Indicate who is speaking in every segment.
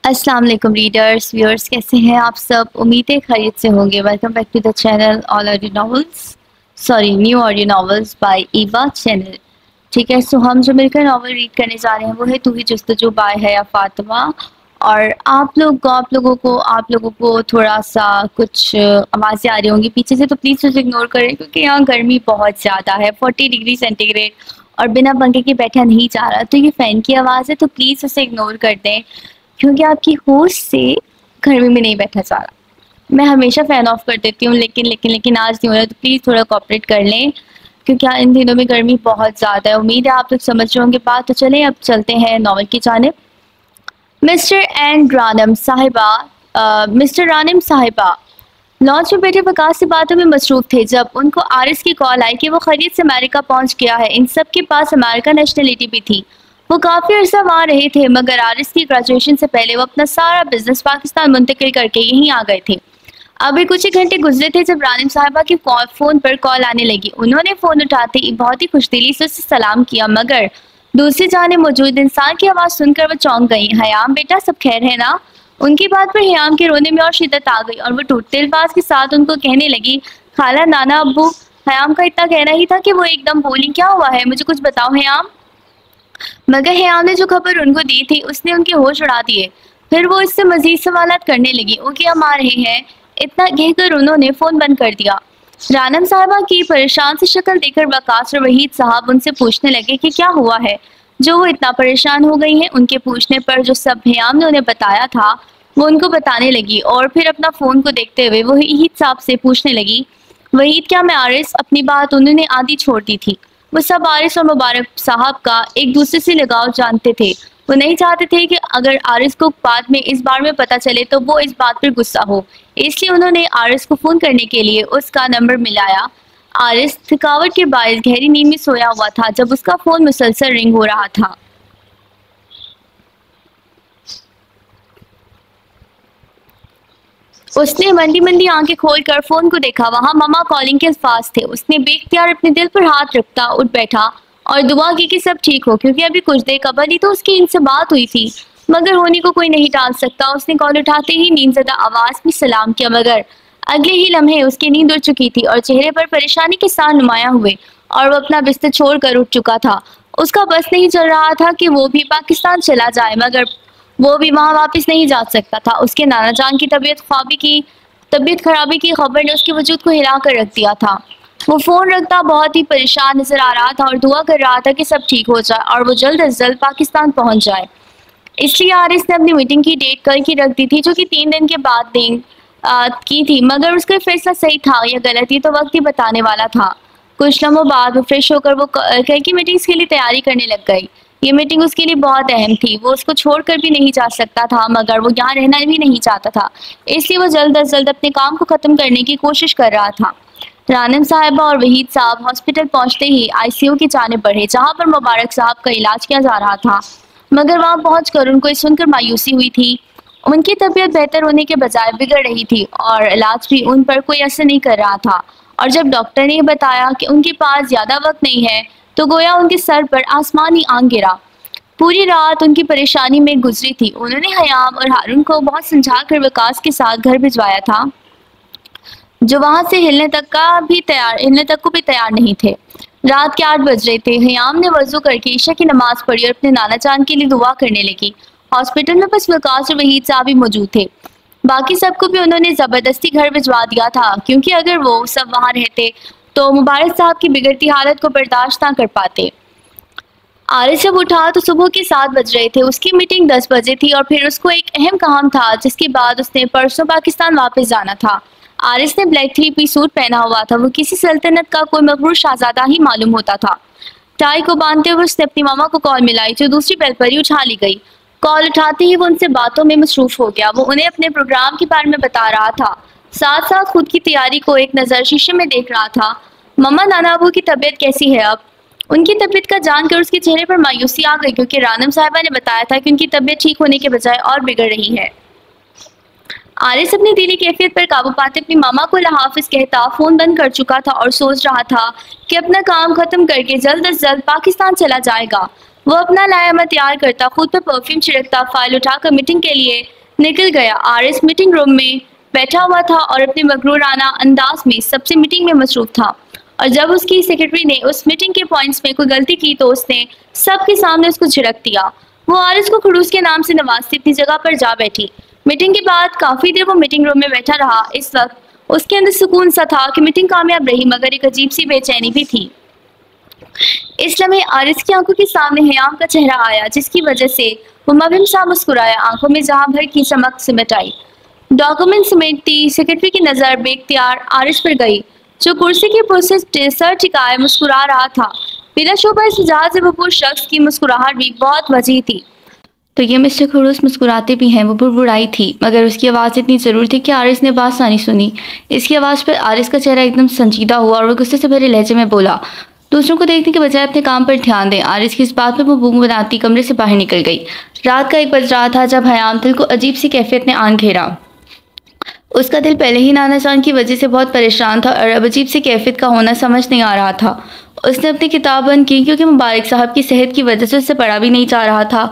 Speaker 1: अस्सलाम वालेकुम readers viewers, कैसे हैं आप सब? उम्मीदें खैरियत से होंगे। Welcome back to the channel all audio novels, sorry new audio novels by ईबा चैनल। ठीक है, सो हम जो मिलकर नॉवल रीड करने जा रहे हैं वो है तू ही जुस्तजू बाय हया फातिमा। और आप लोगों को थोड़ा सा कुछ आवाज़ें आ रही होंगी पीछे से, तो प्लीज़ उसे इग्नोर करें क्योंकि यहाँ गर्मी बहुत ज़्यादा है, 40 डिग्री सेंटीग्रेड, और बिना पंखे के बैठा नहीं जा रहा। तो ये फ़ैन की आवाज़ है, तो प्लीज़ उसे इग्नोर कर दें क्योंकि आपकी होश से गर्मी में नहीं बैठा जा रहा। मैं हमेशा फ़ैन ऑफ कर देती हूँ, लेकिन आज नहीं हो रहा, तो प्लीज़ थोड़ा कोऑपरेट कर लें क्योंकि इन दिनों में गर्मी बहुत ज़्यादा है। उम्मीद है आप लोग समझ रहे होंगे बात। तो चलें अब चलते हैं नॉवल की जानिब। मिस्टर रानम साहिबा लॉन्च में बैठे वकास से बातों में मसरूफ थे जब उनको आरिस की कॉल आई कि वो खरीद से अमेरिका पहुंच गया है। इन सब के पास अमेरिका नेशनलिटी भी थी। वो काफ़ी अर्सा वहाँ रहे थे, मगर आरिस की ग्रेजुएशन से पहले वो अपना सारा बिजनेस पाकिस्तान मुंतकिल करके यहीं आ गए थे। अभी कुछ ही घंटे गुजरे थे जब रानिम साहिबा की फ़ोन पर कॉल आने लगी। उन्होंने फ़ोन उठाते ही बहुत ही खुशदिली से उससे सलाम किया, मगर दूसरी जाने मौजूद इंसान की आवाज़ सुनकर वो चौंक गई। हयाम बेटा, सब खैर है ना? उनकी बात पर हयाम के रोने में और शिद्दत आ गई और वो टूटते अल्फाज के साथ उनको कहने लगी, खाला, नाना, अब्बू। हयाम का इतना कहना ही था कि वो एकदम बोली, क्या हुआ है, मुझे कुछ बताओ हयाम। मगर हयाम ने जो खबर उनको दी थी उसने उनके होश उड़ा दिए। फिर वो इससे मजीद सवालात करने लगी। ओके, हम आ रहे हैं, इतना कहकर उन्होंने फ़ोन बंद कर दिया। रानम साहिबा की परेशान सी शक्ल देखकर वकास और वहीद साहब उनसे पूछने लगे कि क्या हुआ है जो वो इतना परेशान हो गई हैं। उनके पूछने पर जो सब हयाम ने उन्हें बताया था वो उनको बताने लगी और फिर अपना फ़ोन को देखते हुए वो वहीद साहब से पूछने लगी, वहीद, क्या मैं आरिस? अपनी बात उन्होंने आधी छोड़ दी थी। वो सब आरिस और मुबारक साहब का एक दूसरे से लगाव जानते थे। वो नहीं चाहते थे कि अगर आरिस को बाद में इस बार में पता चले तो वो इस बात पर गुस्सा हो, इसलिए उन्होंने आरिस को फ़ोन करने के लिए उसका नंबर मिलाया। आरिस थकावट के बायस गहरी नींद में सोया हुआ था जब उसका फ़ोन मुसलसल रिंग हो रहा था। उसने मंदी मंदी आंखें खोलकर फोन को देखा। वहां मामा कॉलिंग के अल्फाज थे। उसने बेख्तियार अपने दिल पर हाथ रखता उठ बैठा और दुआ की कि सब ठीक हो, क्योंकि अभी कुछ देर कबल ही तो उसकी इनसे बात हुई थी। मगर होने को कोई नहीं टाल सकता। उसने कॉल उठाते ही नींदज़दा आवाज में सलाम किया, मगर अगले ही लम्हे उसकी नींद उड़ चुकी थी और चेहरे पर परेशानी के साथ नुमाया हुए और वो अपना बिस्तर छोड़कर उठ चुका था। उसका बस नहीं चल रहा था कि वो भी पाकिस्तान चला जाए, मगर वो भी वहां वापस नहीं जा सकता था। उसके नाना जान की तबीयत खराबी की खबर ने उसके वजूद को हिला कर रख दिया था। वो फोन रखता बहुत ही परेशान नजर आ रहा था और दुआ कर रहा था कि सब ठीक हो जाए और वो जल्द अज जल्द पाकिस्तान पहुंच जाए। इसलिए आरिस ने अपनी मीटिंग की डेट कल की रख दी थी, जो कि 3 दिन के बाद की थी, मगर उसका फैसला सही था या गलत ही तो वक्त ही बताने वाला था। कुछ लम्हों बाद वो फ्रेश होकर वो कल की मीटिंग्स के लिए तैयारी करने लग गई। ये मीटिंग उसके लिए बहुत अहम थी। वो उसको छोड़कर भी नहीं जा सकता था, मगर वो यहाँ रहना भी नहीं चाहता था, इसलिए वो जल्द अज जल्द अपने काम को ख़त्म करने की कोशिश कर रहा था। रानम साहिबा और वहीद साहब हॉस्पिटल पहुंचते ही आईसीयू की जानिब बढ़े, जहां पर मुबारक साहब का इलाज किया जा रहा था। मगर वहां पहुंचकर उनको सुनकर मायूसी हुई थी। उनकी तबीयत बेहतर होने के बजाय बिगड़ रही थी और इलाज भी उन पर कोई असर नहीं कर रहा था। और जब डॉक्टर ने बताया कि उनके पास ज़्यादा वक्त नहीं है, तो गोया उनके सर पर आसमानी आग गिरा। पूरी रात उनकी परेशानी में गुजरी थी। उन्होंने हयाम और हारून को बहुत समझाकर वकास के साथ घर भिजवाया था, जो वहां से हिलने तक को भी तैयार नहीं थे। रात के 8 बज रहे थे। हयाम ने वजू करके ईशा की नमाज पढ़ी और अपने नाना जान के लिए दुआ करने लगी। हॉस्पिटल में बस वकास और वहीद साहब ही मौजूद थे। बाकी सबको भी उन्होंने ज़बरदस्ती घर भिजवा दिया था, क्योंकि अगर वो सब वहाँ रहते तो मुबारक साहब की बिगड़ती हालत को बर्दाश्त ना कर पाते। आरिस जब उठा तो सुबह के 7 बज रहे थे। उसकी मीटिंग 10 बजे थी और फिर उसको एक अहम काम था, जिसके बाद उसने परसों पाकिस्तान वापस जाना था। आरिस ने ब्लैक 3 पीस सूट पहना हुआ था। वो किसी सल्तनत का कोई मकबूल शहजादा ही मालूम होता था। टाई को बांधते हुए उसने अपनी मामा को कॉल मिलाई, जो दूसरी बेल पर ही उठा ली गई। कॉल उठाते ही वो उनसे बातों में मसरूफ हो गया। वो उन्हें अपने प्रोग्राम के बारे में बता रहा था, साथ साथ खुद की तैयारी को एक नज़र शीशे में देख रहा था। मम्मा, नाना अबू की तबीयत कैसी है अब? उनकी तबीयत का जानकर उसके चेहरे पर मायूसी आ गई, क्योंकि रानम साहिबा ने बताया था कि उनकी तबीयत ठीक होने के बजाय और बिगड़ रही है। आरिस अपनी दिली कैफियत पर काबू पाते अपनी मामा को अल्लाह हाफिज कहता फ़ोन बंद कर चुका था और सोच रहा था कि अपना काम ख़त्म करके जल्द अज जल्द पाकिस्तान चला जाएगा। वो अपना लायामा तैयार करता, खुद पर परफ्यूम छिड़कता, फाइल उठाकर मीटिंग के लिए निकल गया। आरिस मीटिंग रूम में बैठा हुआ था और अपने मगरूराना अंदाज में सबसे मीटिंग में मसरूफ था। और जब उसकी सेक्रेटरी ने उस मीटिंग के पॉइंट्स में कोई गलती की तो उसने सबके सामने उसको झिड़क दिया। वो आरिस को खड़ूस के नाम से नवाजती अपनी जगह पर जा बैठी। मीटिंग के बाद काफी देर वो मीटिंग रूम में बैठा रहा। इस वक्त उसके अंदर सुकून सा था कि मीटिंग कामयाब रही, मगर एक अजीब सी बेचैनी भी थी। इस लम्हे आरिस की आंखों के सामने हयाम का चेहरा आया, जिसकी वजह से वो मबहिम सा मुस्कुराया। आंखों में जहां भर की चमक सिमट आई। डॉक्यूमेंट समेटती सेक्रेटरी की नजर बेख्तियार आरिस पर गई, जो कुर्सी के पुरसे सर टिकाए मुस्कुरा रहा था। बिला शोभा इस जहाज से भरपूर शख्स की मुस्कुराहट भी बहुत वजीह थी।
Speaker 2: तो ये मिस्टर खड़ूस मुस्कुराते भी हैं। वो बुड़बुड़ाई थी, मगर उसकी आवाज़ इतनी ज़रूर थी कि आरिस ने बासानी सुनी। इसकी आवाज़ पर आरिस का चेहरा एकदम संजीदा हुआ और वो गुस्से से भरे लहजे में बोला, दूसरों को देखने के बजाय अपने काम पर ध्यान दें। आरिस की इस बात पर वो बूम बनाती कमरे से बाहर निकल गई। रात का 1 बज रहा था जब हयाम दिल को अजीब सी कैफियत ने आन घेरा। उसका दिल पहले ही नाना जान की वजह से बहुत परेशान था और अब अजीब सी कैफियत का होना समझ नहीं आ रहा था। उसने अपनी किताब बंद की, क्योंकि मुबारक साहब की सेहत की वजह से उससे पढ़ा भी नहीं जा रहा था।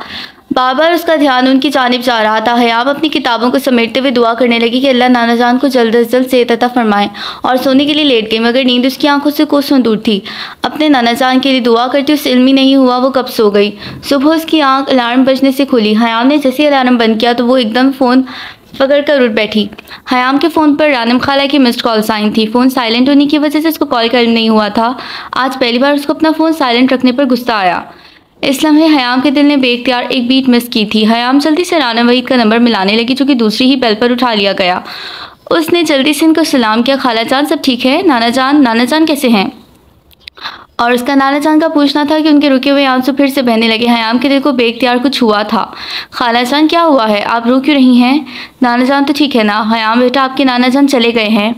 Speaker 2: बार बार उसका ध्यान उनकी जानिब जा रहा था। हयाम अपनी किताबों को समेटते हुए दुआ करने लगी कि अल्लाह नाना जान को जल्द अज जल्द सेहत अता फरमाए, और सोने के लिए लेट गई, मगर नींद उसकी आंखों से कोसों दूर थी। अपने नाना जान के लिए दुआ करती उसे इल्म ही नहीं हुआ वो कब सो गई। सुबह उसकी आंख अलार्म बजने से खुली। हयाम ने जैसे अलार्म बंद किया तो वो एकदम फ़ोन पकड़ कर उठ बैठी। हयाम के फ़ोन पर रानम खाला की मिस्ड कॉल्स आई थी। फ़ोन साइलेंट होने की वजह से उसको कॉल कर नहीं हुआ था। आज पहली बार उसको अपना फ़ोन साइलेंट रखने पर गुस्सा आया। इस लम्हे हयाम के दिल ने बेख्तियार एक बीट मिस की थी। हयाम जल्दी से राना वहीद का नंबर मिलाने लगी, जो कि दूसरी ही बेल पर उठा लिया गया। उसने जल्दी से इनको सलाम किया, खाला जान सब ठीक है? नाना जान कैसे हैं? और उसका नाना जान का पूछना था कि उनके रुके हुए आंसू फिर से बहने लगे। हयाम के दिल को बेख्तियार कुछ हुआ था। खाला जान क्या हुआ है, आप रो क्यों रही हैं? नाना जान तो ठीक है ना? हयाम बेटा आपके नाना जान चले गए हैं।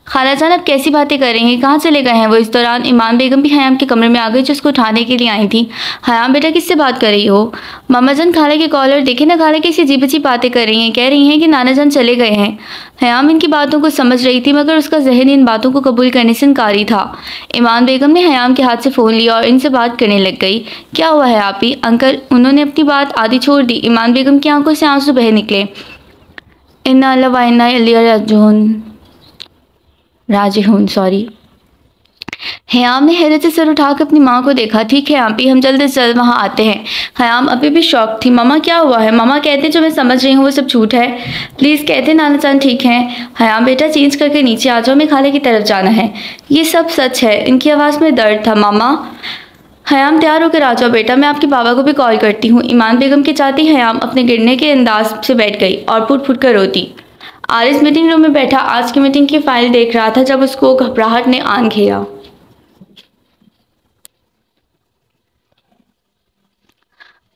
Speaker 2: खाला जान अब कैसी बातें कर रही हैं, कहाँ चले गए हैं वो? इस दौरान ईमान बेगम भी हयाम के कमरे में आ गई, जो उसको उठाने के लिए आई थी। हयाम बेटा किससे बात कर रही हो? मामा जान खाला के कॉलर देखे ना, खाला कैसी अजीब अजीब बातें कर रही हैं, कह रही हैं कि नाना जान चले गए हैं। हयाम इनकी बातों को समझ रही थी, मगर उसका जहन इन बातों को कबूल करने से इनकारी था। ईमान बेगम ने हयाम के हाथ से फ़ोन लिया और इनसे बात करने लग गई। क्या हुआ है आप ही अंकल? उन्होंने अपनी बात आधी छोड़ दी। ईमान बेगम की आंखों से आंसू बह निकले। इन्ना अल्लाह व इन्ना इलैहि राजिऊन सॉरी। हयाम ने हैरत से सर उठाकर अपनी माँ को देखा। ठीक है आप ही, हम जल्द से जल्द वहाँ आते हैं। हयाम अभी भी शॉक थी। मामा क्या हुआ है? मामा कहते जो मैं समझ रही हूँ वो सब झूठ है, प्लीज़ कहते नाना जान ठीक हैं। हयाम बेटा चेंज करके नीचे आ जाओ, मैं खाले की तरफ जाना है। ये सब सच है। इनकी आवाज़ में दर्द था। मामा हयाम तैयार होकर आ जाओ बेटा, मैं आपके बाबा को भी कॉल करती हूँ। ईमान बेगम के चाहते हयाम अपने गिरने के अंदाज से बैठ गई और फुट फुट कर रोती। आरिस मीटिंग रूम में बैठा आज की मीटिंग की फाइल देख रहा था जब उसको घबराहट ने आन घेरा।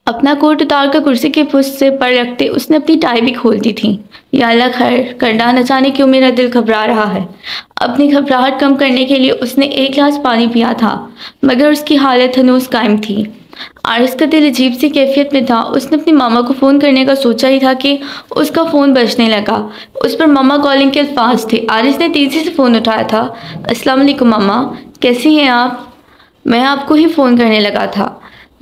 Speaker 2: अपना कोट उतार कर कुर्सी के पुष्ट से पर रखते उसने अपनी टाई भी खोल दी थी। या अल्लाह खैर करना, न जाने क्यों मेरा दिल घबरा रहा है। अपनी घबराहट कम करने के लिए उसने 1 गिलास पानी पिया था, मगर उसकी हालत हनूस कायम थी। आरिस का दिल अजीब सी कैफियत में था। उसने अपनी मामा को फ़ोन करने का सोचा ही था कि उसका फ़ोन बजने लगा। उस पर मामा कॉलिंग के अल्फाज थे। आरिस ने तेज़ी से फ़ोन उठाया था। अस्सलाम वालेकुम मामा, कैसी हैं आप? मैं आपको ही फ़ोन करने लगा था।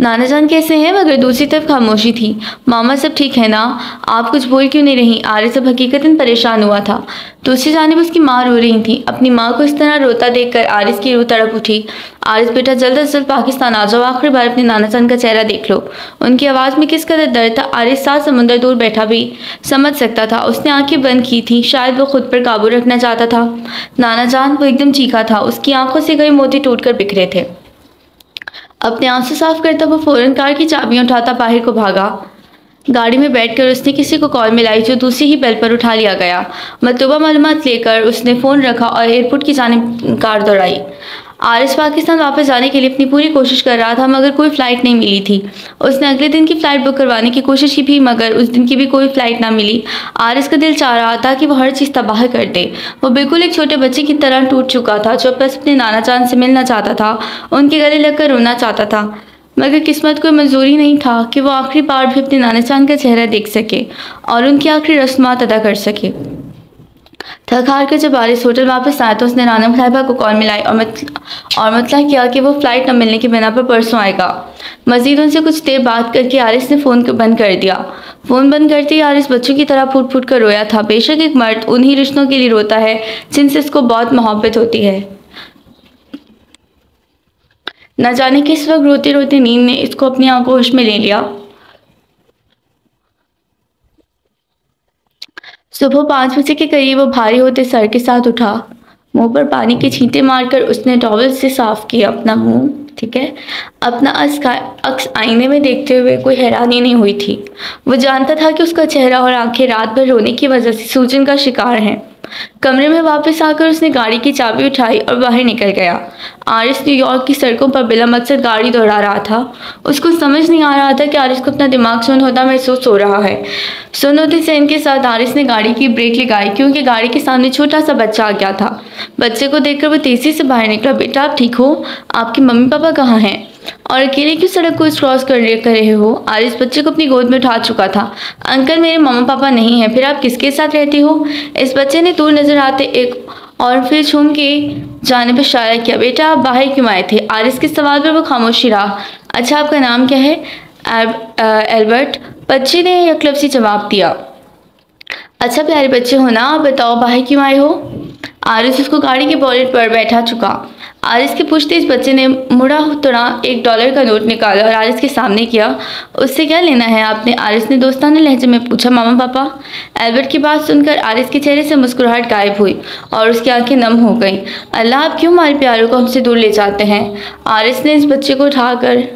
Speaker 2: नाना जान कैसे हैं? मगर दूसरी तरफ खामोशी थी। मामा सब ठीक है ना? आप कुछ बोल क्यों नहीं रही? आरिस अब हकीकतन परेशान हुआ था। दूसरी जानिब उसकी माँ रो रही थी। अपनी माँ को इस तरह रोता देखकर आरिस की रूह तड़प उठी। आरिस बेटा जल्द से जल्द पाकिस्तान आ जाओ, आखिरी बार अपने नाना जान का चेहरा देख लो। उनकी आवाज़ में किस कदर दर्द था आरिस 7 समुंदर दूर बैठा भी समझ सकता था। उसने आंखें बंद की थी, शायद वो खुद पर काबू रखना चाहता था। नाना जान, वो एकदम चीखा था। उसकी आंखों से कई मोती टूटकर बिखरे थे। अपने आंसू साफ करता वो फौरन कार की चाबियां उठाता बाहर को भागा। गाड़ी में बैठकर उसने किसी को कॉल मिलाई, जो दूसरी ही बेल पर उठा लिया गया। मतलूबा मालूमात लेकर उसने फ़ोन रखा और एयरपोर्ट की जानिब कार दौड़ाई। आरिस पाकिस्तान वापस जाने के लिए अपनी पूरी कोशिश कर रहा था, मगर कोई फ़्लाइट नहीं मिली थी। उसने अगले दिन की फ़्लाइट बुक करवाने की कोशिश की भी, मगर उस दिन की भी कोई फ़्लाइट ना मिली। आरिस का दिल चाह रहा था कि वो हर चीज़ तबाह कर दे। वो बिल्कुल एक छोटे बच्चे की तरह टूट चुका था, जो बस अपने नाना जान से मिलना चाहता था, उनके गले लगकर रोना चाहता था। मगर किस्मत को मंजूरी नहीं था कि वो आखिरी बार भी अपने नाना जान का चेहरा देख सके और उनकी आखिरी रस्मात अदा कर सके। थक हार कर जब आरिस होटल वापस आया तो उसने राना साहिबा को कॉल मिलाई और मतलब किया कि वो फ्लाइट न मिलने की बिना पर परसों आएगा। मजीद उनसे कुछ देर बात करके आरिस ने फ़ोन बंद कर दिया। फ़ोन बंद करते ही आरिस बच्चों की तरह फूट फूट कर रोया था। बेशक एक मर्द उन्हीं रिश्तों के लिए रोता है जिनसे इसको बहुत मोहब्बत होती है। न जाने किस वक्त रोते रोते नींद ने इसको अपनी आगोश में ले लिया। सुबह 5 बजे के करीब वो भारी होते सर के साथ उठा। मुंह पर पानी के छींटे मारकर उसने टॉवल से साफ किया अपना मुंह। ठीक है, अपना अक्स आईने में देखते हुए कोई हैरानी नहीं हुई थी। वो जानता था कि उसका चेहरा और आंखें रात भर रोने की वजह से सूजन का शिकार हैं। कमरे में वापस आकर उसने गाड़ी की चाबी उठाई और बाहर निकल गया। आरिस न्यूयॉर्क की सड़कों पर बिला मकसद गाड़ी दौड़ा रहा था। उसको समझ नहीं आ रहा था कि आरिस को अपना दिमाग सुन्न होता महसूस हो रहा है। सुन्न होते सेन के साथ आरिस ने गाड़ी की ब्रेक लगाई क्योंकि गाड़ी के सामने छोटा सा बच्चा आ गया था। बच्चे को देखकर वो तेजी से बाहर निकला। बेटा आप ठीक हो? आपके मम्मी पापा कहाँ हैं? और अकेले क्यों सड़क को क्रॉस कर रहे हो? आरिस बच्चे को अपनी गोद में उठा चुका था। अंकल मेरे मम्मा पापा नहीं हैं। फिर आप किसके साथ रहती हो? इस बच्चे ने दूर नजर आते एक और फिर झूम के जाने पर इशारा किया। बेटा आप बाहर क्यों आए थे? आरिस के सवाल पर वो खामोशी रहा। अच्छा आपका नाम क्या है? एल्बर्ट, बच्चे ने यकलफ्सी जवाब दिया। अच्छा प्यारे बच्चे हो ना, आप बताओ बाहर क्यों आए हो? आरिस उसको गाड़ी के बोनेट पर बैठा चुका। आरिस के पूछते इस बच्चे ने मुड़ा तोड़ा $1 का नोट निकाला और आरिस के सामने किया। उससे क्या लेना है आपने? आरिस ने दोस्ताना लहजे में पूछा। मामा पापा। एल्बर्ट की बात सुनकर आरिस के चेहरे से मुस्कुराहट गायब हुई और उसकी आंखें नम हो गईं। अल्लाह आप क्यों हमारे प्यारों को हमसे दूर ले जाते हैं? आरिस ने इस बच्चे को उठाकर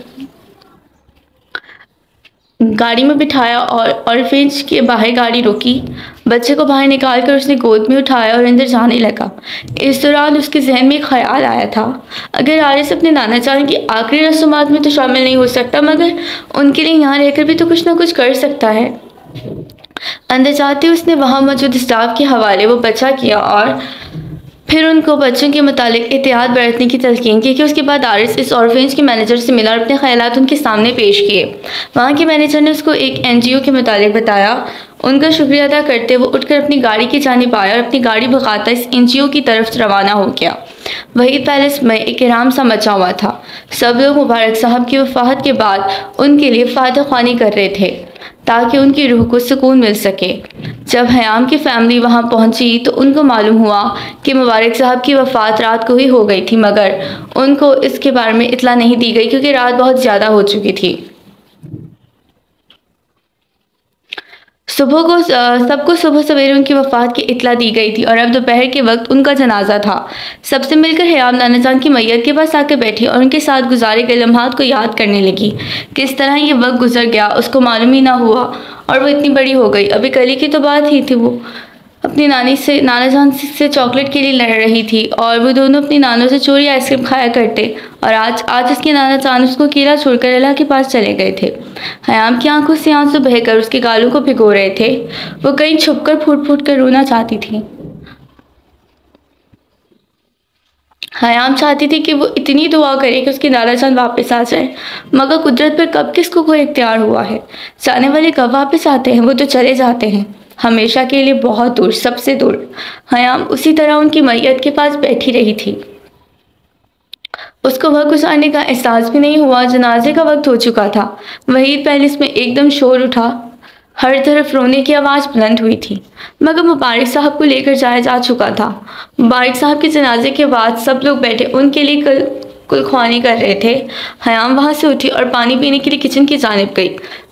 Speaker 2: गाड़ी में बिठाया और ऑर्फेज के बाहर गाड़ी रोकी। बच्चे को बाहर निकालकर उसने गोद में उठाया और अंदर जाने लगा। इस दौरान उसके जहन में एक ख्याल आया था, अगर आरिस अपने नाना जान की आखिरी रस्मात में तो शामिल नहीं हो सकता मगर उनके लिए यहाँ रहकर भी तो कुछ ना कुछ कर सकता है। अंदर जाते ही उसने वहाँ मौजूद स्टाफ के हवाले वो बच्चा किया और फिर उनको बच्चों के मुतालिक एहतियात बरतने की तलकीन की कि उसके बाद आरिस इस ऑर्फेज के मैनेजर से मिला और अपने ख्यालात उनके सामने पेश किए। वहाँ के मैनेजर ने उसको एक NGO के मुतालिक बताया। उनका शुक्रिया अदा करते वो उठकर अपनी गाड़ी की जानिब आया और अपनी गाड़ी भगाता इस NGO की तरफ रवाना हो गया। वही पैलेस में एक इराम सा मचा हुआ था। सब लोग मुबारक साहब की वफात के बाद उनके लिए फातह ख्वानी कर रहे थे ताकि उनकी रूह को सुकून मिल सके। जब हयाम की फैमिली वहां पहुंची तो उनको मालूम हुआ कि मुबारक साहब की वफ़ात रात को ही हो गई थी मगर उनको इसके बारे में इतला नहीं दी गई क्योंकि रात बहुत ज़्यादा हो चुकी थी। सबको सुबह सवेरे उनकी वफ़ात की इतला दी गई थी और अब दोपहर के वक्त उनका जनाजा था। सबसे मिलकर हयाम नाना जान की मैयत के पास आकर बैठी और उनके साथ गुजारे गए लम्हात को याद करने लगी। किस तरह ये वक्त गुजर गया उसको मालूम ही ना हुआ और वो इतनी बड़ी हो गई। अभी कल की तो बात ही थी, वो अपनी नाना जान से चॉकलेट के लिए लड़ रही थी और वो दोनों अपनी नानों से चोरी आइसक्रीम खाया करते और आज उसके नाना जान उसको अकेला छोड़कर अल्लाह के पास चले गए थे। हयाम की आंखों से आंसू बहकर उसके गालों को भिगो रहे थे। वो कहीं छुपकर फूट फूट कर रोना चाहती थी। हयाम चाहती थी कि वो इतनी दुआ करे कि उसके नाना जान वापस आ जाए मगर कुदरत पर कब किसको कोई इख्तियार हुआ है। जाने वाले कब वापस आते हैं, वो तो चले जाते हैं हमेशा के लिए बहुत दूर, सबसे दूर। हयाम उसी तरह उनकी मैयत के पास बैठी रही थी। उसको वक्त गुजारने का एहसास भी नहीं हुआ। जनाजे का वक्त हो चुका था। वहीद पैलेस में एकदम शोर उठा। हर तरफ रोने की आवाज़ बुलंद हुई थी मगर मुबारक साहब को लेकर जाया जा चुका था। मुबारक साहब के जनाजे के बाद सब लोग बैठे उनके लिए कुलख्वानी कर रहे थे। हयाम वहाँ से उठी और पानी पीने के लिए किचन की जानिब गई।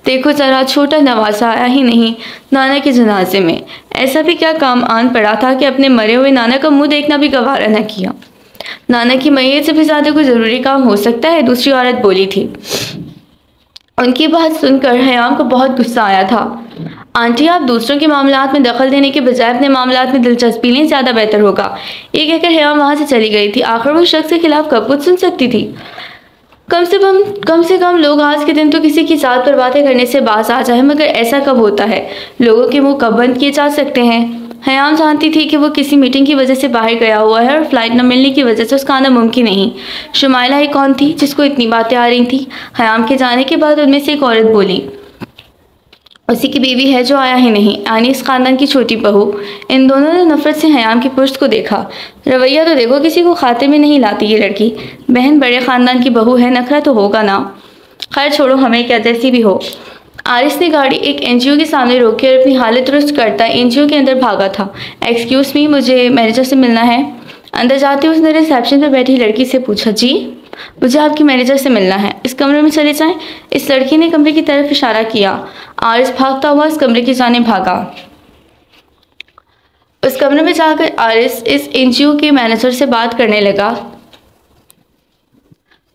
Speaker 2: देखो ज़रा, छोटा नवासा आया ही नहीं नाना के जनाजे में। ऐसा भी क्या काम आन पड़ा था कि अपने मरे हुए नाना का मुंह देखना भी गवारा न किया। नाना की मैयत से भी ज़्यादा कोई ज़रूरी काम हो सकता है, दूसरी औरत बोली थी। उनकी बात सुनकर हयाम को बहुत गुस्सा आया था। आंटी आप दूसरों के मामलात में दखल देने के बजाय अपने मामलात में दिलचस्पी लें, ज़्यादा बेहतर होगा। ये कहकर हयाम वहाँ से चली गई थी। आखिर वो शख्स के खिलाफ कब कुछ सुन सकती थी। कम से कम लोग आज के दिन तो किसी की जात पर बातें करने से बाज आ जाए मगर ऐसा कब होता है? लोगों के मुंह कब बंद किए जा सकते हैं? हयाम जानती थी कि वो किसी मीटिंग की वजह से बाहर गया हुआ है और फ्लाइट न मिलने की वजह से उसका आना मुमकिन नहीं। शुमाइला ही कौन थी जिसको इतनी बातें आ रही थी? हयाम के जाने के बाद उनमें से एक औरत बोली, उसी की बीवी है जो आया ही नहीं, यानी इस खानदान की छोटी बहू। इन दोनों ने नफरत से हयाम की पुश्त को देखा। रवैया तो देखो, किसी को खाते में नहीं लाती ये लड़की। बहन बड़े खानदान की बहू है, नखरा तो होगा ना। खैर छोड़ो, हमें क्या, जैसी भी हो। आरिस ने गाड़ी एक एनजीओ के सामने रोकी और अपनी हालत दुरुस्त करता एनजीओ के अंदर भागा था। एक्सक्यूज मी, मुझे मैनेजर से मिलना है। अंदर जाते उसने रिसेप्शन पर बैठी लड़की से पूछा, जी मुझे आपकी मैनेजर से मिलना है, इस कमरे में चले जाएं। इस लड़की ने कमरे की तरफ इशारा किया। आरिस भागता हुआ इस कमरे की जाने भागा। उस कमरे में जाकर आरिस इस एनजीओ के मैनेजर से बात करने लगा।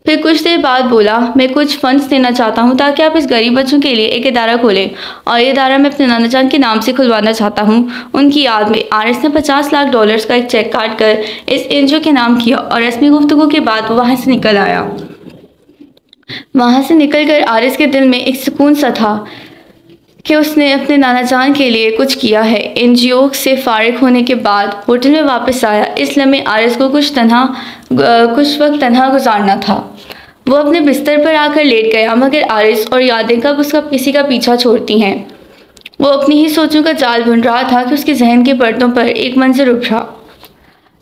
Speaker 2: फिर कुछ देर बाद बोला, मैं कुछ फंड्स देना चाहता हूँ ताकि आप इस गरीब बच्चों के लिए एक इदारा खोलें, और ये इदारा मैं अपने नाना जान के नाम से खुलवाना चाहता हूँ, उनकी याद में। आरिस ने $50 लाख का एक चेक काट कर इस एनजीओ के नाम किया और रस्मी गुफ्तगू के बाद वो वहाँ से निकल आया। वहाँ से निकल कर आरिस के दिल में एक सुकून सा था कि उसने अपने नाना जान के लिए कुछ किया है। एनजीओ से फारिग होने के बाद होटल में वापस आया। इस लम्हे आरिस को कुछ वक्त तन्हा गुजारना था। वो अपने बिस्तर पर आकर लेट गया, मगर आरिस और यादें कब उसका किसी का पीछा छोड़ती हैं। वो अपनी ही सोचों का जाल बुन रहा था कि उसके जहन के पर्दों पर एक मंजर उभरा।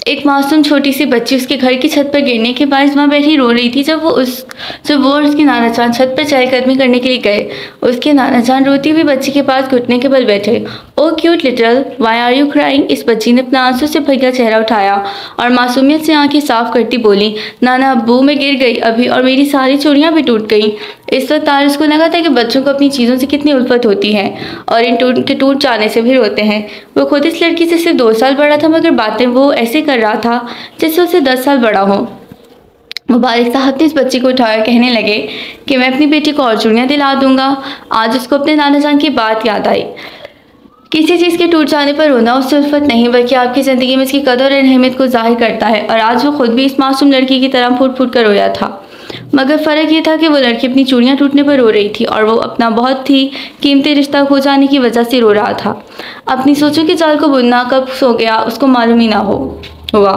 Speaker 2: एक मासूम छोटी सी बच्ची उसके घर की छत पर गिरने के बाद वहाँ बैठी रो रही थी। जब वो और उसके नाना जान छत पर चहलकदमी करने के लिए गए, उसके नाना जान रोती हुई बच्ची के पास घुटने के बल बैठे। Oh cute little, why are you crying? इस बच्ची ने अपना आंसू से भरा चेहरा उठाया और मासूमियत से आंखें साफ करती बोली, नाना अब्बू मैं गिर गई अभी और मेरी सारी चूड़ियाँ भी टूट गई। इस वक्त आरिस को लगा था कि बच्चों को अपनी चीज़ों से कितनी उल्फत होती है और इन टूट जाने से भी रोते हैं। वो खुद इस लड़की से सिर्फ 2 साल बड़ा था, मगर बातें वो ऐसे कर रहा था जैसे उसे 10 साल बड़ा हो। मुबारक साहब ने इस बच्ची को उठाकर कहने लगे कि मैं अपनी बेटी को और चूड़ियाँ दिला दूंगा। आज उसको अपने नाना जान की बात याद आई। किसी चीज़ के टूट जाने पर रोना उससे उल्फत नहीं, बल्कि आपकी ज़िंदगी में इसकी कदर और अहमियत को जाहिर करता है। और आज वो खुद भी इस मासूम लड़की की तरह फूट फूट कर रोया था, मगर फ़र्क ये था कि वो लड़की अपनी चूड़ियाँ टूटने पर रो रही थी और वो अपना बहुत ही कीमती रिश्ता खो जाने की वजह से रो रहा था। अपनी सोचों के जाल को बुनना कब सो गया उसको मालूम ही ना हुआ।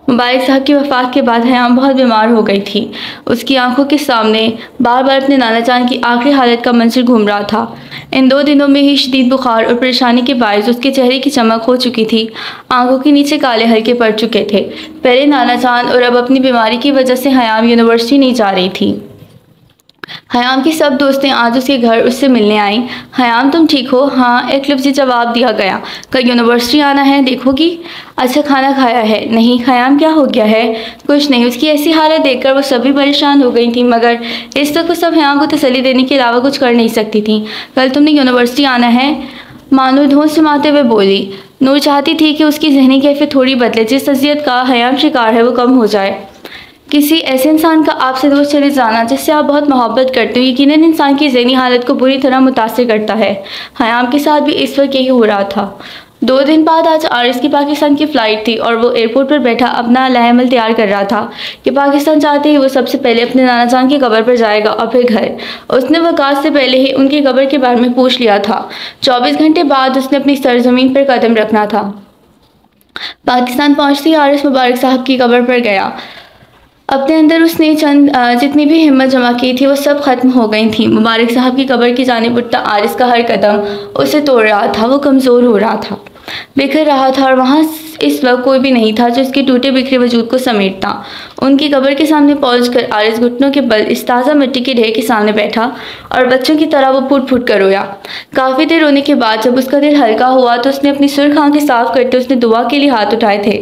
Speaker 2: मुबारक साहब की वफ़ात के बाद हयाम बहुत बीमार हो गई थी। उसकी आंखों के सामने बार बार अपने नाना जान की आखिरी हालत का मंजर घूम रहा था। इन 2 दिनों में ही शदीद बुखार और परेशानी के बायस उसके चेहरे की चमक हो चुकी थी। आंखों के नीचे काले हल्के पड़ चुके थे। पहले नाना जान और अब अपनी बीमारी की वजह से हयाम यूनिवर्सिटी नहीं जा रही थी। हयाम की सब दोस्तें आज उसके घर उससे मिलने आईं। हयाम तुम ठीक हो? हाँ, एक लफ्ज़ी जवाब दिया गया। कल यूनिवर्सिटी आना है, देखोगी? अच्छा खाना खाया है? नहीं। हयाम क्या हो गया है? कुछ नहीं। उसकी ऐसी हालत देखकर वो सभी परेशान हो गई थी, मगर इस वक्त वो सब हयाम को तसल्ली देने के अलावा कुछ कर नहीं सकती थी। कल तुमने यूनिवर्सिटी आना है, मानो धोंस समाते हुए बोली। नूर चाहती थी कि उसकी जहनी कैफियत थोड़ी बदले, जिस अजियत का हयाम शिकार है वो कम हो जाए। किसी ऐसे इंसान का आपसे दूर चले जाना जिससे आप बहुत मोहब्बत करते हो, यकीनन इंसान की ज़हनी हालत को बुरी तरह मुतासिर करता है। हयाम के साथ भी इस वक्त यही हो रहा था। 2 दिन बाद आज आरिस की पाकिस्तान की फ़्लाइट थी और वो एयरपोर्ट पर बैठा अपना लाहेमल तैयार कर रहा था कि पाकिस्तान जाते ही वो सबसे पहले अपने नाना जान की कब्र पर जाएगा और फिर घर। उसने वक़ात से पहले ही उनकी कब्र के बारे में पूछ लिया था। 24 घंटे बाद उसने अपनी सरजमीन पर कदम रखना था। पाकिस्तान पहुँचते ही आरिस मुबारक साहब की कब्र पर गया। अपने अंदर उसने जितनी भी हिम्मत जमा की थी वो सब ख़त्म हो गई थी। मुबारक साहब की कब्र की जानिब उठता आरिस का हर कदम उसे तोड़ रहा था। वो कमज़ोर हो रहा था, बिखर रहा था और वहाँ इस वक्त कोई भी नहीं था जो उसके टूटे बिखरे वजूद को समेटता। उनकी कब्र के सामने पहुंचकर आरिस घुटनों के बल इस ताज़ा मिट्टी के ढेर के सामने बैठा और बच्चों की तरह वो फूट फूट कर रोया। काफ़ी देर रोने के बाद जब उसका दिल हल्का हुआ तो उसने अपनी सुर्ख आंखें साफ करते उसने दुआ के लिए हाथ उठाए थे।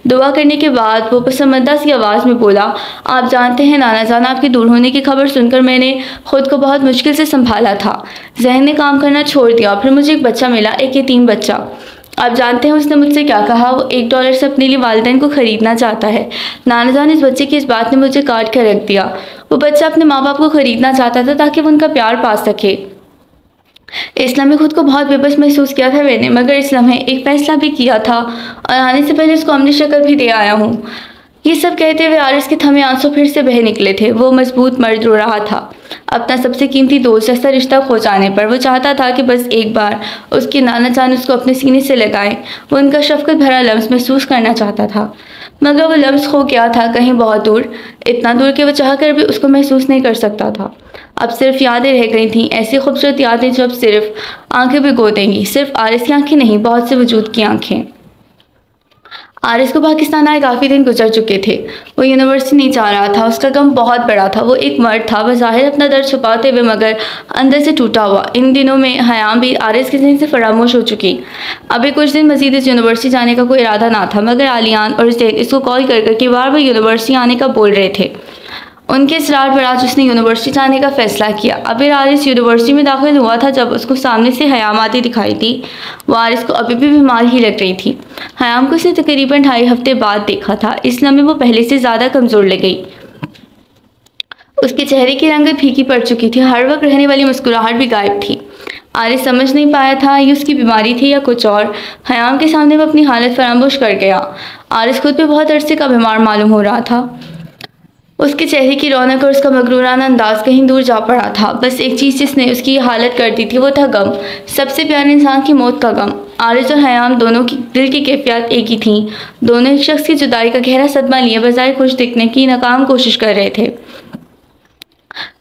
Speaker 2: दुआ करने के बाद वो पसंदीदा सी आवाज़ में बोला, आप जानते हैं नाना जान, आपके दूर होने की खबर सुनकर मैंने खुद को बहुत मुश्किल से संभाला था। जहन ने काम करना छोड़ दिया। फिर मुझे एक बच्चा मिला, एक यतीम बच्चा। आप जानते हैं उसने मुझसे क्या कहा? वो $1 से अपने लिए वालिदैन को ख़रीदना चाहता है। नाना जान, इस बच्चे की इस बात ने मुझे काट कर रख दिया। वो बच्चा अपने माँ बाप को ख़रीदना चाहता था ताकि वो उनका प्यार पा सके। इस लम्हे खुद को बहुत बेबस महसूस किया था मैंने, मगर इस लम्हे एक फ़ैसला भी किया था और आने से पहले उसको अपनी शक्ल भी दे आया हूँ। ये सब कहते हुए आरिस के थमे आंसू फिर से बह निकले थे। वो मजबूत मर्द रो रहा था अपना सबसे कीमती दोस्त जैसा रिश्ता खो जाने पर। वो चाहता था कि बस एक बार उसके नाना जान उसको अपने सीने से लगाएं। वो उनका शफकत भरा लम्स महसूस करना चाहता था, मगर वो लम्स खो गया था कहीं बहुत दूर, इतना दूर कि वो चाह कर भी उसको महसूस नहीं कर सकता था। अब सिर्फ यादें रह गई थीं, ऐसी खूबसूरत यादें जो अब सिर्फ आंखें भिगो देंगी। सिर्फ आरिस की आंखें नहीं, बहुत से वजूद की आंखें। आरिस को पाकिस्तान आए काफ़ी दिन गुजर चुके थे। वो यूनिवर्सिटी नहीं जा रहा था, उसका गम बहुत बड़ा था। वो एक मर्द था, बज़ाहिर अपना दर्द छुपाते हुए मगर अंदर से टूटा हुआ। इन दिनों में हयाम भी आरिस के ज़हन से फरामोश हो चुकी। अभी कुछ दिन मज़ीद इस यूनिवर्सिटी जाने का कोई इरादा ना था, मगर आलियान और ज़ैद इसको कॉल कर कर के बार बार यूनिवर्सिटी आने का बोल रहे थे। उनके इसरार पर आज उसने यूनिवर्सिटी जाने का फ़ैसला किया। अभी आरिस यूनिवर्सिटी में दाखिल हुआ था जब उसको सामने से हयाम आती दिखाई दी। वो आरिस को अभी भी बीमार ही लग रही थी। हयाम को उसने तकरीबन 2.5 हफ्ते बाद देखा था। इस लम्हे वो पहले से ज़्यादा कमज़ोर लग गई। उसके चेहरे की रंगत फीकी पड़ चुकी थी, हर वक्त रहने वाली मुस्कुराहट भी गायब थी। आरिस समझ नहीं पाया था ये उसकी बीमारी थी या कुछ और। हयाम के सामने वो अपनी हालत फरामोश कर गया। आरिस खुद भी बहुत अरसे का बीमार मालूम हो रहा था। उसके चेहरे की रौनक और उसका मगरूराना अंदाज कहीं दूर जा पड़ा था। बस एक चीज़ जिसने उसकी हालत कर दी थी वो था गम, सबसे प्यारे इंसान की मौत का गम। आरिस और हयाम दोनों की दिल की कैफियत एक ही थी। दोनों एक शख्स की जुदाई का गहरा सदमा लिए बजाय खुश दिखने की नाकाम कोशिश कर रहे थे।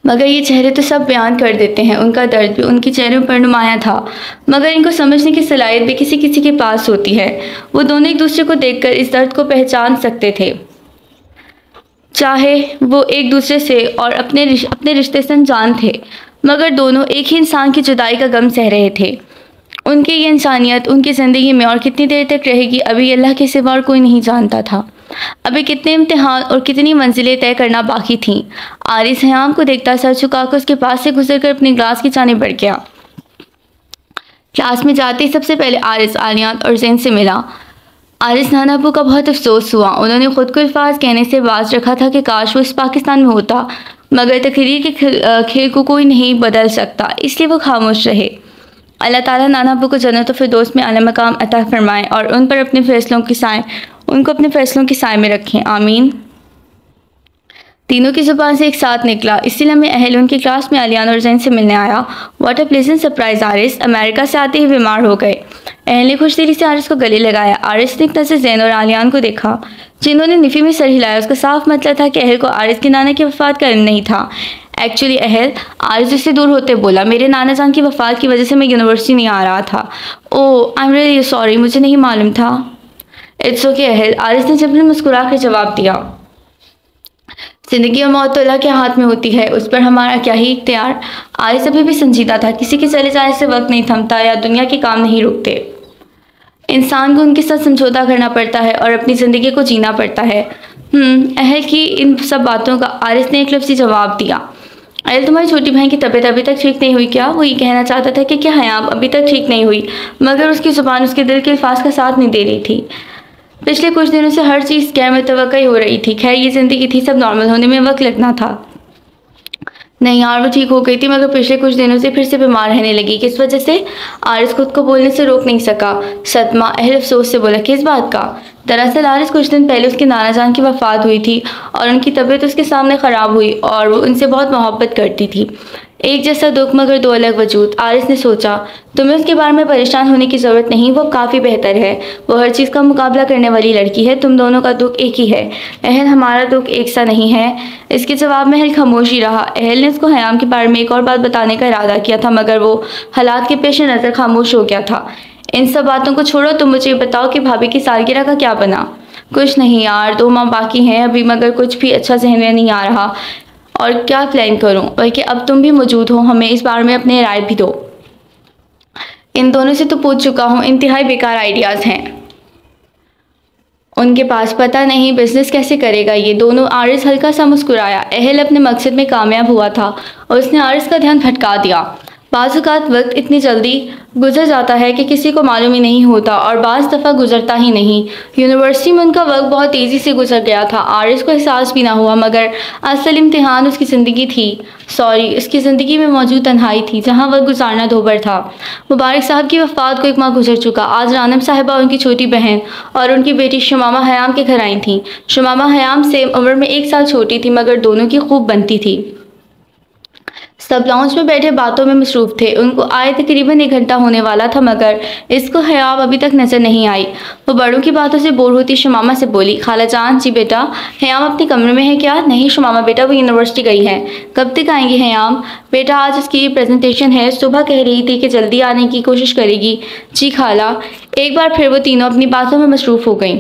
Speaker 2: मगर ये चेहरे तो सब बयान कर देते हैं। उनका दर्द भी उनके चेहरों पर नुमाया था, मगर इनको समझने की सलाहियत भी किसी किसी के पास होती है। वो दोनों एक दूसरे को देखकर इस दर्द को पहचान सकते थे, चाहे वो एक दूसरे से और अपने रिश्ते से अनजान थे, मगर दोनों एक ही इंसान की जुदाई का गम सह रहे थे। उनकी ये इंसानियत उनकी ज़िंदगी में और कितनी देर तक रहेगी अभी अल्लाह के सिवा और कोई नहीं जानता था। अभी कितने इम्तिहान और कितनी मंजिलें तय करना बाकी थीं। आरिस हयाम को देखता सर झुकाकर उसके पास से गुजरकर अपने ग्लास की जाने बढ़ गया। क्लास में जाते ही सबसे पहले आरिस आलियात और जैन से मिला। आरिस नाना अबू का बहुत अफसोस हुआ। उन्होंने ख़ुद को अल्फाज कहने से बाज रखा था कि काश वो इस पाकिस्तान में होता, मगर तकरीर के खेल को कोई नहीं बदल सकता, इसलिए वो खामोश रहे। अल्लाह ताला नाना अबू को जन्नत फिरदौस में आला मकाम अता फरमाए और उनको अपने फ़ैसलों की साए में रखें, आमीन। तीनों की ज़ुबान से एक साथ निकला। इसी लम्हे अहल उनकी क्लास में आलियान और जैन से मिलने आया। What a pleasant surprise Aris, America से आते ही बीमार हो गए। अहल ने खुश दिली से आरिस को गले लगाया। आरिस ने एक नज़र जैन और आलियान को देखा, जिन्होंने निफ़ी में सर हिलाया। उसका साफ मतलब था कि अहल को आरिस के नाना की वफ़ात का इल्म नहीं था। एक्चुअली अहल, आरिस उससे दूर होते बोला, मेरे नाना जान की वफ़ात की वजह से मैं यूनिवर्सिटी नहीं आ रहा था। ओह आई एम रियली सॉरी, मुझे नहीं मालूम था। इट्स ओके अहल, आरिस ने जबरन मुस्कुरा कर जवाब दिया। ज़िंदगी और मौत तो अल्लाह के हाथ में होती है, उस पर हमारा क्या ही इख्तियार। आरिस अभी भी संजीदा था। किसी के चले जाने से वक्त नहीं थमता या दुनिया के काम नहीं रुकते। इंसान को उनके साथ समझौता करना पड़ता है और अपनी ज़िंदगी को जीना पड़ता है। अहल की इन सब बातों का आरिस ने एक लफ्ज़ी जवाब दिया। अहल, तुम्हारी छोटी बहन की तबीयत अभी तक ठीक नहीं हुई क्या? वो ये कहना चाहता था कि क्या हयाम अभी तक ठीक नहीं हुई, मगर उसकी ज़ुबान उसके दिल के अल्फाज का साथ नहीं दे रही थी। पिछले कुछ दिनों से हर चीज़ गैर मुतवक्की हो रही थी। खैर ये ज़िंदगी थी, सब नॉर्मल होने में वक्त लगना था। नहीं यार, वो ठीक हो गई थी, मगर पिछले कुछ दिनों से फिर से बीमार रहने लगी। किस वजह से? आरिस खुद को बोलने से रोक नहीं सका। सदमा। अहल अफसोस से बोला, किस बात का? दरअसल आरिस कुछ दिन पहले उसके नाना जान की वफ़ात हुई थी और उनकी तबीयत उसके सामने ख़राब हुई और वो उनसे बहुत मोहब्बत करती थी। एक जैसा दुख मगर दो अलग वजूद। आरिस ने सोचा, तुम्हें उसके बारे में परेशान होने की ज़रूरत नहीं, वो काफ़ी बेहतर है। वो हर चीज़ का मुकाबला करने वाली लड़की है। तुम दोनों का दुख एक ही है। अहल, हमारा दुख एक सा नहीं है। इसके जवाब में अहल खामोश ही रहा। अहल ने उसको हयाम के बारे में एक और बात बताने का इरादा किया था, मगर वो हालात के पेश नज़र खामोश हो गया था। इन सब बातों को छोड़ो, तुम मुझे बताओ कि भाभी की सालगिरह का क्या बना? कुछ नहीं यार, 2 माह बाकी हैं अभी, मगर कुछ भी अच्छा जहन में नहीं आ रहा और क्या प्लान करूं। बल्कि अब तुम भी मौजूद हो, हमें इस बारे में अपने राय भी दो। इन दोनों से तो पूछ चुका हूं, इंतहाई बेकार आइडियाज़ हैं उनके पास। पता नहीं बिजनेस कैसे करेगा ये दोनों। आरिस हल्का सा मुस्कुराया। अहल अपने मकसद में कामयाब हुआ था और उसने आरिस का ध्यान भटका दिया। बाज़ औक़ात वक्त इतनी जल्दी गुजर जाता है कि किसी को मालूम ही नहीं होता और बाज़ दफ़ा गुजरता ही नहीं। यूनिवर्सिटी में उनका वक्त बहुत तेज़ी से गुजर गया था। आरिस को एहसास भी ना हुआ, मगर असल इम्तिहान उसकी ज़िंदगी थी। उसकी ज़िंदगी में मौजूद तन्हाई थी जहाँ वक्त गुजारना दोबर था। मुबारक साहब की वफ़ात को 1 माह गुजर चुका। आज रानम साहिबा, उनकी छोटी बहन और उनकी बेटी शुमामा हयाम के घर आई थी। शुमामा हयाम से उम्र में 1 साल छोटी थी, मगर दोनों की खूब बनती थी। सब लाउंज में बैठे बातों में मसरूफ थे। उनको आए तकरीबन 1 घंटा होने वाला था, मगर इसको हयाम अभी तक नजर नहीं आई। वो बड़ों की बातों से बोर होती शुमामा से बोली, खाला जान जी बेटा, हयाम अपने कमरे में है क्या? नहीं शुमामा बेटा, वो यूनिवर्सिटी गई है। कब तक आएंगी हयाम? बेटा आज उसकी प्रेजेंटेशन है, सुबह कह रही थी कि जल्दी आने की कोशिश करेगी। जी खाला। एक बार फिर वो तीनों अपनी बातों में मसरूफ हो गईं।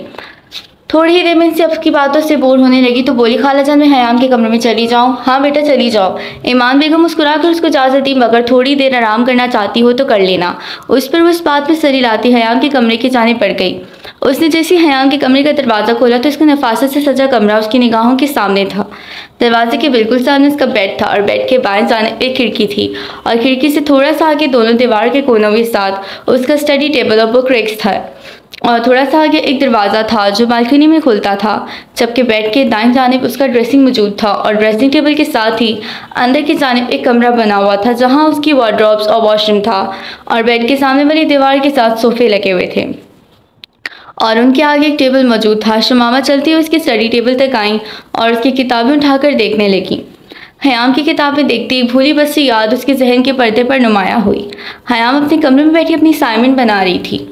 Speaker 2: थोड़ी ही देर में इनसे आपकी बातों से बोर होने लगी तो बोली, खाला जान मैं हयाम के कमरे में चली जाऊं? हाँ बेटा चली जाओ। ईमान बेगम मुस्कुराकर उसको इजाज़त दी, मगर थोड़ी देर आराम करना चाहती हो तो कर लेना। उस पर वो इस बात में सर हिलाती हयाम के कमरे की जाने पड़ गई। उसने जैसे ही हयाम के कमरे का दरवाज़ा खोला तो इसका नफासत से सजा कमरा उसकी निगाहों के सामने था। दरवाजे के बिल्कुल सामने उसका बेड था और बेड के बाएं जानिब एक खिड़की थी और खिड़की से थोड़ा सा आगे दोनों दीवार के कोनों के साथ उसका स्टडी टेबल और बुक रैक्स था और थोड़ा सा आगे एक दरवाज़ा था जो बालकनी में खुलता था, जबकि बेड के दाईं जानिब उसका ड्रेसिंग मौजूद था और ड्रेसिंग टेबल के साथ ही अंदर की जानिब एक कमरा बना हुआ था जहां उसकी वार्डरोब्स और वॉशरूम था और बेड के सामने वाली दीवार के साथ सोफे लगे हुए थे और उनके आगे एक टेबल मौजूद था। शमामा चलती हुई उसकी स्टडी टेबल तक आई और उसकी किताबें उठाकर देखने लगी। हयाम की किताबें देखती ही भूली बसी याद उसके जहन के पर्दे पर नुमाया हुई। हयाम अपने कमरे में बैठी अपनी असाइनमेंट बना रही थी।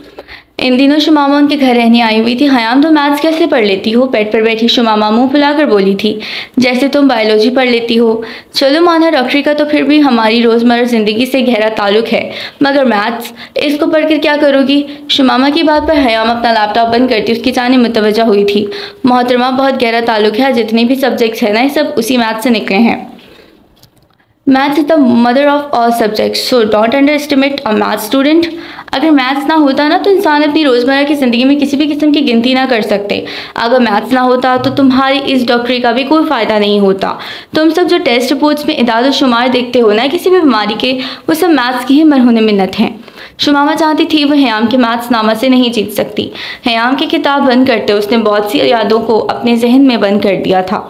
Speaker 2: इन दिनों शुमामा उनके घर रहने आई हुई थी। हयाम तो मैथ्स कैसे पढ़ लेती हो? बेड पर बैठी शुमामा मुंह फुलाकर बोली थी, जैसे तुम बायोलॉजी पढ़ लेती हो। चलो माना डॉक्टरी का तो फिर भी हमारी रोज़मर्रा ज़िंदगी से गहरा ताल्लुक है, मगर मैथ्स इसको पढ़कर क्या करोगी? शुमामा की बात पर हयाम अपना लैपटॉप बंद करती उसकी जानिब मुतवज्जा हुई थी। मोहतरमा बहुत गहरा ताल्लुक है, जितने भी सब्जेक्ट्स हैं ना ये सब उसी मैथ से निकले हैं। Math is the mother of all subjects, so don't under estimate a math student. अगर मैथ्स ना होता ना तो इंसान अपनी रोज़मर्रा की ज़िंदगी में किसी भी किस्म की गिनती ना कर सकते। अगर मैथ्स ना होता तो तुम्हारी इस डॉक्टरी का भी कोई फ़ायदा नहीं होता। तुम सब जो टेस्ट रिपोर्ट्स में इदाद शुमार देखते हो ना किसी भी बीमारी के, वो सब मैथ्स की ही मरहून मिन्नत हैं। शुमामा चाहती थी वह हयाम के मैथ्स नामा से नहीं जीत सकती। हयाम की किताब बंद करते उसने बहुत सी यादों को अपने जहन में बंद कर दिया था।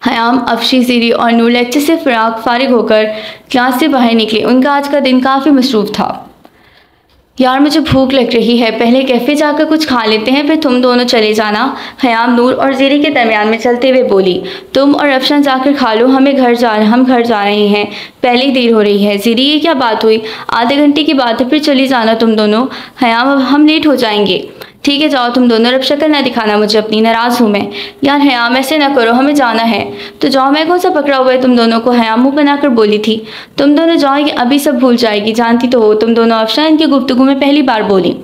Speaker 2: हयाम, अफशी, ज़ीरी और नूर लेक्चर से फारिग होकर क्लास से बाहर निकले। उनका आज का दिन काफ़ी मसरूफ़ था। यार मुझे भूख लग रही है, पहले कैफ़े जाकर कुछ खा लेते हैं, फिर तुम दोनों चले जाना। हयाम नूर और ज़ीरी के दरमियान में चलते हुए बोली, तुम और अफशान जाकर खा लो, हम घर जा रहे हैं, पहले ही देर हो रही है। ज़ीरी, ये क्या बात हुई? आधे घंटे की बात है, फिर चली जाना तुम दोनों। हयाम, अब हम लेट हो जाएंगे। ठीक है जाओ तुम दोनों, अब शक्ल ना दिखाना मुझे अपनी, नाराज़ हूँ मैं। यार हयाम ऐसे ना करो, हमें जाना है। तो जाओ, मैं कौन सा पकड़ा हुआ है तुम दोनों को? हयाम मुँह बनाकर बोली थी। तुम दोनों जाओ, ये अभी सब भूल जाएगी, जानती तो हो तुम दोनों। अफशान इनकी गुफ्तगू में पहली बार बोली।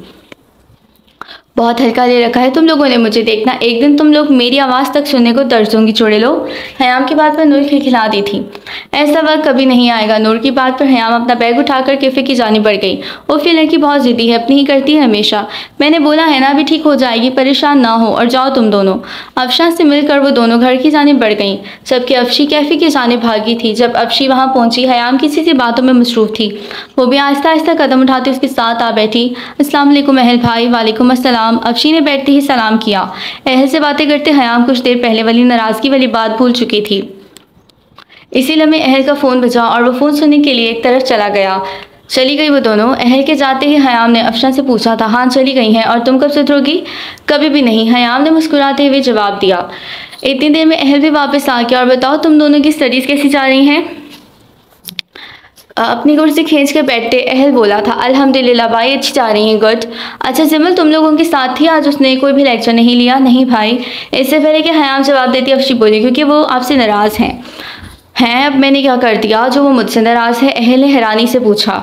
Speaker 2: बहुत हल्का ले रखा है तुम लोगों ने मुझे, देखना एक दिन तुम लोग मेरी आवाज़ तक सुनने को तरस दूंगी, छोड़े लो। हयाम की बात पर नूर खिलखिला दी थी। ऐसा वक्त कभी नहीं आएगा। नूर की बात पर हयाम अपना बैग उठाकर कैफ़े की जानी पड़ गई। उफ, ये लड़की बहुत ज़िद्दी है, अपनी ही करती है हमेशा। मैंने बोला है ना अभी ठीक हो जाएगी, परेशान ना हो, और जाओ तुम दोनों। अफशान से मिलकर वो दोनों घर की जानिब बढ़ गईं, जबकि अफशी कैफ़े की जानिब भागी थी। जब अफशी वहाँ पहुँची, हयाम किसी सी बातों में मसरूफ़ थी। वो भी आहिस्ता आहिस्ता कदम उठाते उसके साथ आ बैठी। अस्सलाम वालेकुम अहल भाई। वालेकुम अस्सलाम। अफशी ने बैठते ही सलाम किया। अहल से बातें करते हयाम कुछ देर पहले वाली नाराज़गी वाली बात भूल चुकी थी। इसी लम्हे अहल का फ़ोन बजा और वो फ़ोन सुनने के लिए एक तरफ चला गया। चली गई वो दोनों। अहल के जाते ही हयाम ने अफशान से पूछा था, हाँ चली गई हैं, और तुम कब सुधरोगी? कभी भी नहीं, हयाम ने मुस्कुराते हुए जवाब दिया। इतनी देर में अहल भी वापस आ गया। और बताओ तुम दोनों की स्टडीज़ कैसी जा रही हैं? अपनी कुर्सी खींच के बैठते अहल बोला था, अल्हम्दुलिल्लाह भाई अच्छी जा रही हैं, गुड। अच्छा जिमल तुम लोगों के साथ थी आज? उसने कोई भी लेक्चर नहीं लिया? नहीं भाई। इससे पहले कि हयाम जवाब देती अफशी बोली, क्योंकि वो आपसे नाराज़ हैं। अब मैंने क्या कर दिया जो वो मुझसे नाराज़ है? अहल ने हैरानी से पूछा।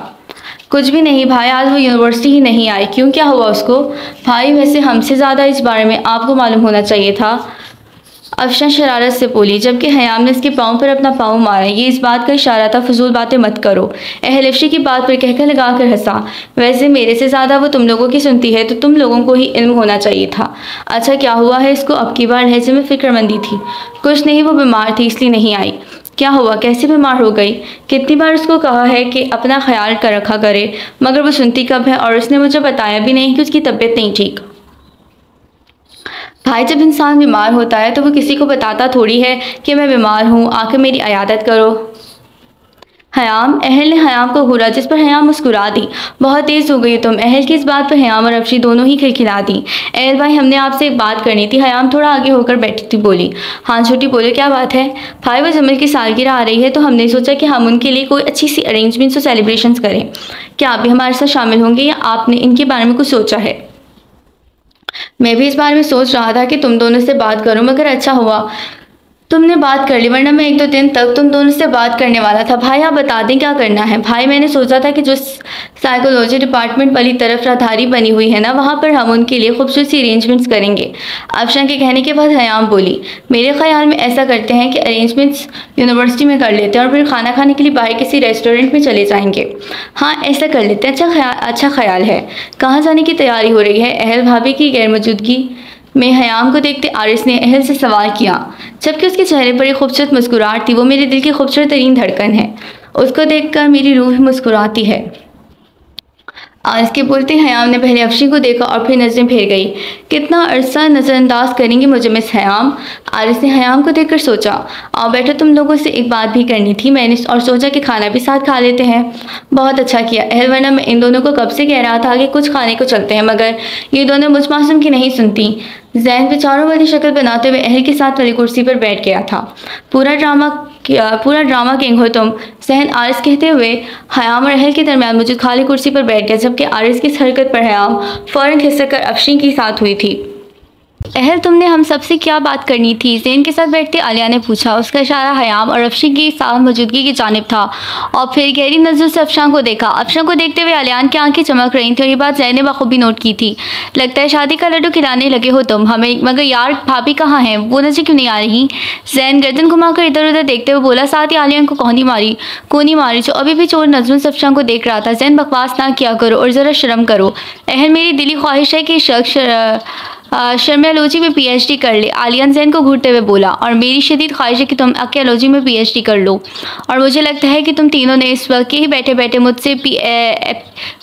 Speaker 2: कुछ भी नहीं भाई, आज वो यूनिवर्सिटी ही नहीं आई। क्यों, क्या हुआ उसको? भाई वैसे हमसे ज़्यादा इस बारे में आपको मालूम होना चाहिए था, अफशान शरारत से बोली, जबकि हयाम ने इसके पाँव पर अपना पाँव मारा। ये इस बात का इशारा था फजूल बातें मत करो। अहल अफशी की बात पर कहकर लगा कर हंसा। वैसे मेरे से ज़्यादा वो तुम लोगों की सुनती है, तो तुम लोगों को ही इल्म होना चाहिए था। अच्छा क्या हुआ है इसको? अब की बार लहजे में फिक्रमंदी थी। कुछ नहीं, वो बीमार थी इसलिए नहीं आई। क्या हुआ, कैसे बीमार हो गई? कितनी बार उसको कहा है कि अपना ख्याल कर रखा करे, मगर वो सुनती कब है। और उसने मुझे बताया भी नहीं कि उसकी तबीयत नहीं ठीक। भाई जब इंसान बीमार होता है तो वो किसी को बताता थोड़ी है कि मैं बीमार हूँ, आकर मेरी अयादत करो। हयाम। अहल ने हयाम को घूरा, जिस पर हयाम मुस्कुरा दी। बहुत तेज हो गई तुम। अहल की इस बात पर हयाम और अफशी दोनों ही खिलखिला दी। अहल भाई, हमने आपसे एक बात करनी थी। हयाम थोड़ा आगे होकर बैठी थी, बोली। हाँ छोटी, बोले, क्या बात है? भाई, वो जमल की सालगिरह आ रही है तो हमने सोचा कि हम उनके लिए कोई अच्छी सी अरेंजमेंट्स और सेलिब्रेशंस करें। क्या आप भी हमारे साथ शामिल होंगे या आपने इनके बारे में कुछ सोचा है? मैं भी इस बारे में सोच रहा था कि तुम दोनों से बात करूं, मगर अच्छा हुआ तुमने बात कर ली, वरना मैं एक दो दिन तक तुम दोनों से बात करने वाला था। भाई आप बता दें क्या करना है? भाई, मैंने सोचा था कि जो साइकोलॉजी डिपार्टमेंट वाली तरफ राधारी बनी हुई है ना, वहाँ पर हम उनके लिए खूबसूरत सी अरेंजमेंट्स करेंगे। अफशान के कहने के बाद हयाम बोली, मेरे ख्याल में ऐसा करते हैं कि अरेंजमेंट्स यूनिवर्सिटी में कर लेते हैं और फिर खाना खाने के लिए बाहर किसी रेस्टोरेंट में चले जाएंगे। हाँ ऐसा कर लेते हैं, अच्छा ख्याल है। कहाँ जाने की तैयारी हो रही है? अहल भाभी की गैर मौजूदगी में हयाम को देखते आरिस ने अहल से सवाल किया, जबकि उसके चेहरे पर एक खूबसूरत मुस्कुराहट थी। वो मेरे दिल की खूबसूरत तरीन धड़कन है, उसको देखकर मेरी रूह मुस्कुराती है। आरिस के बोलते हयाम ने पहले अफशी को देखा और फिर नजरें फेर गई। कितना अरसा नज़रअंदाज करेंगे मुझे मिस हयाम? आरिस ने हयाम को देखकर सोचा, आओ बैठो, तुम लोगों से एक बात भी करनी थी मैंने, और सोचा कि खाना भी साथ खा लेते हैं। बहुत अच्छा किया अहल, वरना मैं इन दोनों को कब से कह रहा था कि कुछ खाने को चलते हैं, मगर ये दोनों मुझ मासूम की नहीं सुनती। जैन बेचारों वाली शक्ल बनाते हुए अहल के साथ वाली कुर्सी पर बैठ गया था। पूरा ड्रामा किंग हो तुम, जहन आरिस कहते हुए हयाम और अहल के दरमियान मौजूद खाली कुर्सी पर बैठ गया, जबकि आरिस की इस हरकत पर हयाम फौरन खिसक कर अफशी के साथ हुई थी। अहल, तुमने हम सबसे क्या बात करनी थी? जैन के साथ बैठते आलिया ने पूछा। उसका इशारा हयाम और अफशी की साथ मौजूदगी की जानिब था और फिर गहरी नज़र से अफशान को देखा। अफशान को देखते हुए आलियान की आंखें चमक रही थी और ये बात जैन ने बखूबी नोट की थी। लगता है शादी का लड्डू खिलाने लगे हो तुम हमें, मगर यार भाभी कहाँ हैं? वो नजर क्यों नहीं आ रही? जैन गर्दन घुमाकर इधर उधर देखते हुए बोला। साथ ही आलिया को कोनी मारी जो अभी भी चोर नजरों से अफशान को देख रहा था। जैन, बकवास ना किया करो और ज़रा शर्म करो। अहल, मेरी दिली ख्वाहिश है कि शख्स शर्मियालॉजी में पीएचडी कर ले। आलिया जैन को घूरते हुए बोला। और मेरी शदीद ख्वाहिश है कि तुम आर्कियोलॉजी में पीएचडी कर लो, और मुझे लगता है कि तुम तीनों ने इस वक्त ही बैठे बैठे मुझसे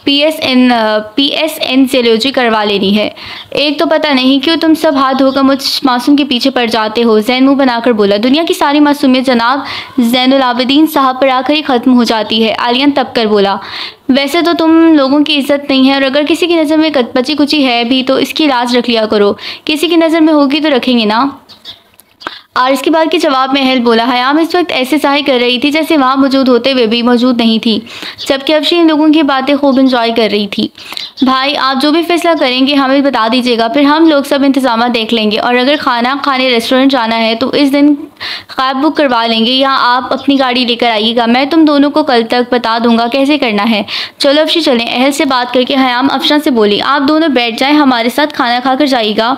Speaker 2: पीएसएन जियोलॉजी करवा लेनी है। एक तो पता नहीं क्यों तुम सब हाथ धोकर मुझ मासूम के पीछे पड़ जाते हो। जैन मुंह बनाकर बोला। दुनिया की सारी मासूमियत जनाब जैनुल आबिदीन साहब पर आकर ही ख़त्म हो जाती है। आलियन तब कर बोला। वैसे तो तुम लोगों की इज्जत नहीं है, और अगर किसी की नज़र में बची कुची है भी तो इसकी लाज रख लिया करो। किसी की नज़र में होगी तो रखेंगे ना। और इसके बाद के जवाब में अहल बोला। हयाम इस वक्त ऐसे ज़ाहिर कर रही थी जैसे वहाँ मौजूद होते हुए भी मौजूद नहीं थी, जबकि अफशी इन लोगों की बातें खूब इंजॉय कर रही थी। भाई, आप जो भी फैसला करेंगे हमें बता दीजिएगा, फिर हम लोग सब इंतजाम देख लेंगे, और अगर खाना खाने रेस्टोरेंट जाना है तो इस दिन कैब बुक करवा लेंगे या आप अपनी गाड़ी लेकर आइएगा। मैं तुम दोनों को कल तक बता दूंगा कैसे करना है। चलो अफशी चलें। अहल से बात करके हयाम अफशान से बोली, आप दोनों बैठ जाएं, हमारे साथ खाना खाकर जाइएगा।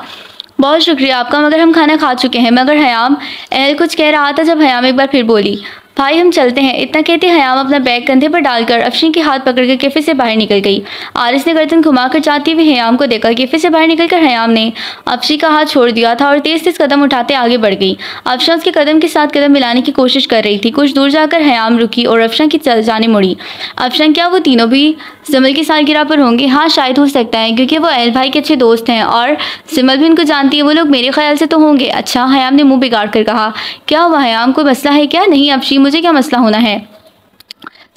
Speaker 2: बहुत शुक्रिया आपका, मगर हम खाना खा चुके हैं। मगर हयाम, अहल कुछ कह रहा था जब हयाम एक बार फिर बोली, भाई हम चलते हैं। इतना कहते हयाम अपना बैग कंधे पर डालकर अफशी के हाथ पकड़कर कैफे से बाहर निकल गई। आरिस ने गर्दन घुमाकर जाती हुई हयाम को देखा। कैफे से बाहर निकलकर हयाम ने अफशी का हाथ छोड़ दिया था और तेज तेज कदम उठाते आगे बढ़ गई। अफशा उसके कदम के साथ कदम मिलाने की कोशिश कर रही थी। कुछ दूर जाकर हयाम रुकी और अफशा की जाने मुड़ी। अफशा, क्या वो तीनों भी जमल की सालगिरह पर होंगे? हाँ शायद हो सकता है, क्योंकि वो अहल भाई के अच्छे दोस्त हैं और जमल भी उनको जानती है। वो लोग मेरे ख्याल से तो होंगे। अच्छा, हयाम ने मुंह बिगाड़ कर कहा। क्या हुआ हयाम, कोई मसला है क्या? नहीं अफशी, मुझे क्या मसला होना है,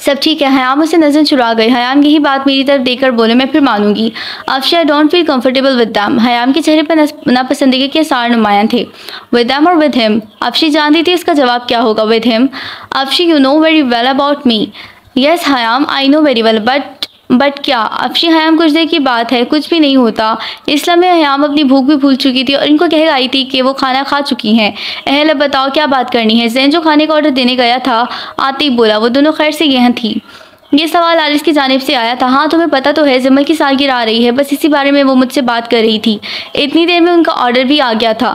Speaker 2: सब ठीक है। हयाम उसे नजर चुरा गई। हयाम यही बात मेरी तरफ देखकर बोले, मैं फिर मानूंगी। Afsha, I don't feel comfortable with them. Hayam के चेहरे पर नापसंदगी के आसार नुमायां थे। विद दैम और विद हिम? अफशी जानती थी इसका जवाब क्या होगा। With him? Afshi, you know very well about me. Yes Hayam, I know very well, but क्या? अफशी, हयाम कुछ देर की बात है, कुछ भी नहीं होता। इस लम्हे हयाम अपनी भूख भी भूल चुकी थी और इनको कह आई थी कि वो खाना खा चुकी हैं। अहल, अब बताओ क्या बात करनी है? जैन जो खाने का ऑर्डर देने गया था आते ही बोला। वो दोनों खैर से यहाँ थी? ये सवाल आरिस की जानिब से आया था। हाँ तुम्हें पता तो है जमल की सालगिरह आ रही है, बस इसी बारे में वो मुझसे बात कर रही थी। इतनी देर में उनका ऑर्डर भी आ गया था।